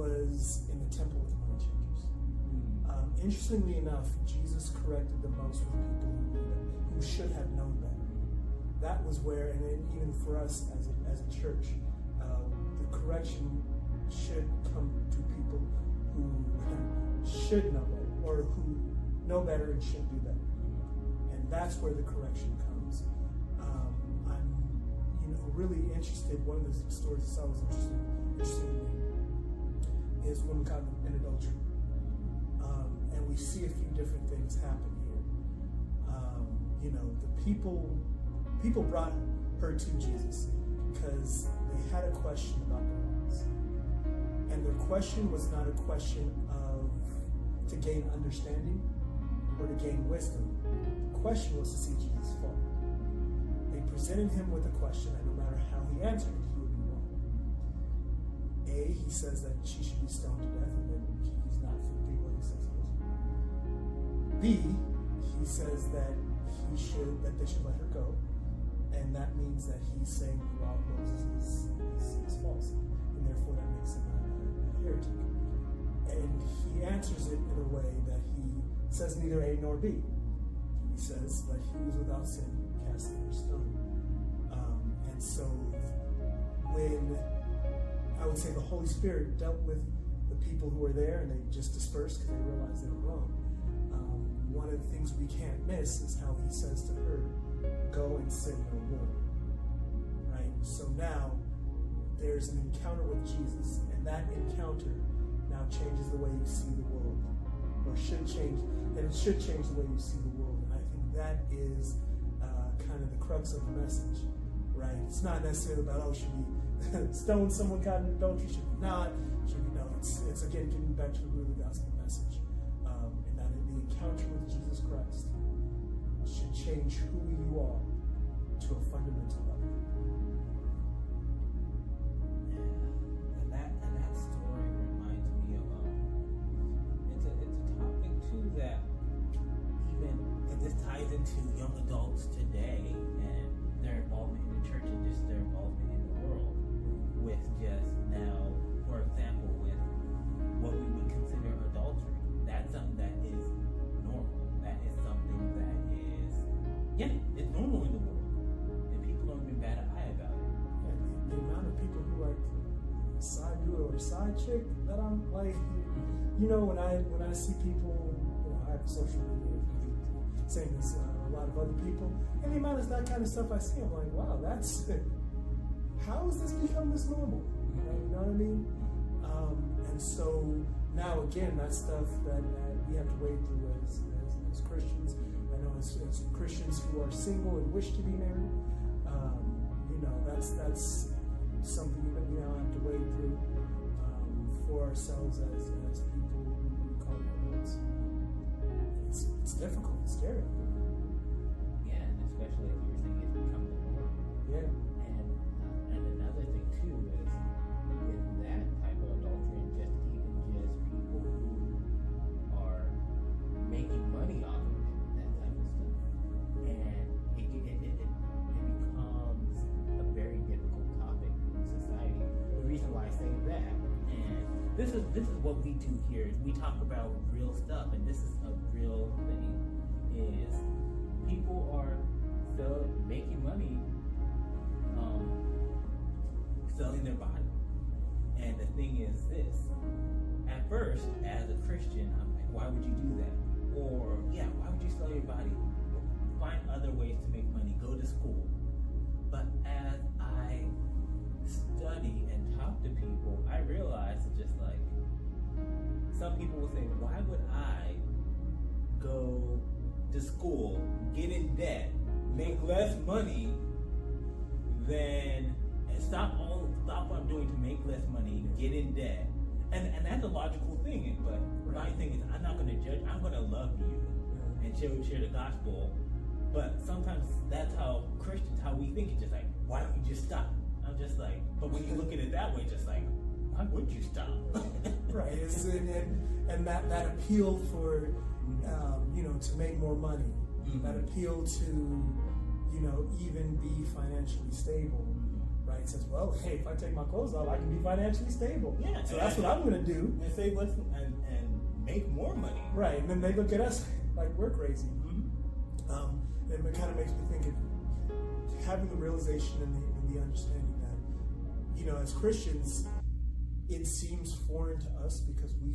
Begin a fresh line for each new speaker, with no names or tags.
was in the temple with the money changers. Interestingly enough, Jesus corrected the most with people who should have known better. That was where, and then even for us as a church, the correction should come to people who should know better, or who know better and should do better. And that's where the correction comes. I'm, really interested. One of the stories I saw was interesting to me is one caught in adultery, and we see a few different things happen here. The people brought her to Jesus because they had a question about the laws, and their question was not a question of to gain understanding or to gain wisdom. The question was to see Jesus fall. They presented him with a question, and no matter how he answered it, he would be wrong. A, he says that she should be stoned to death, and then he's not for the people he says he is. B, he says that they should let her go, and that means that he's saying the law of Moses is false, and therefore that makes him a heretic. And he answers it in a way that he says neither A nor B. He says that he was without sin, cast the first stone. And so when I would say the Holy Spirit dealt with the people who were there and they just dispersed because they realized they were wrong, one of the things we can't miss is how he says to her, go and sin no more. Right? So now there's an encounter with Jesus, and that encounter now changes the way you see the world, or should change, and it should change the way you see the world. And I think that is kind of the crux of the message, right? It's not necessarily about, should we stone someone caught in adultery, should we not, should we know? It's again getting back to the root of the gospel message, and that the encounter with Jesus Christ should change who you are to a fundamental level.
That story reminds me of it's a topic too that and this ties into young adults today and their involvement in the church and just their involvement in the world with just now, for example, with what we would consider adultery. That's something that is normal. That is something that is, it's normal in the world. And people don't even bat an eye about it.
And the amount of people who like side dude or side chick that I'm like, when I see people, I have social media, same as a lot of other people, and the amount of that kind of stuff I see, I'm like, wow, how has this become this normal? You know what I mean? And so now again, that's stuff that we have to wade through as Christians. I know as Christians who are single and wish to be married, that's something that we now have to wade through for ourselves as people who call ourselves. It's difficult, it's scary.
Yeah, and especially if you're saying it's become the norm.
Yeah.
And another thing too is with that type of adultery and just people who are making money off of it, that type of stuff. And it becomes a very difficult topic in society. The reason why I say that, and this is what we do here, is we talk about real stuff, and this is a real thing, is people are making money selling their body. And the thing is this, at first, as a Christian, I'm like, why would you do that? Or, why would you sell your body? Find other ways to make money, go to school. But as I study and talk to people, I realize it's just like, some people will say, why would I go to school, get in debt, make less money than, and stop what I'm doing to make less money, get in debt. And that's a logical thing, but my thing is, I'm not going to judge, I'm going to love you and share the gospel. But sometimes that's how Christians, how we think. It's just like, why don't you just stop? I'm just like, but when you look at it that way, just like, why would you stop?
Right, and that appeal for, to make more money, that appeal to, even be financially stable, right? right, says, well, hey, if I take my clothes off, I can be financially stable.
Yeah,
so that's what I'm going to do.
And save less and make more money.
Right, and then they look at us like we're crazy. And it kind of makes me think of having the realization and the understanding that, as Christians, it seems foreign to us because we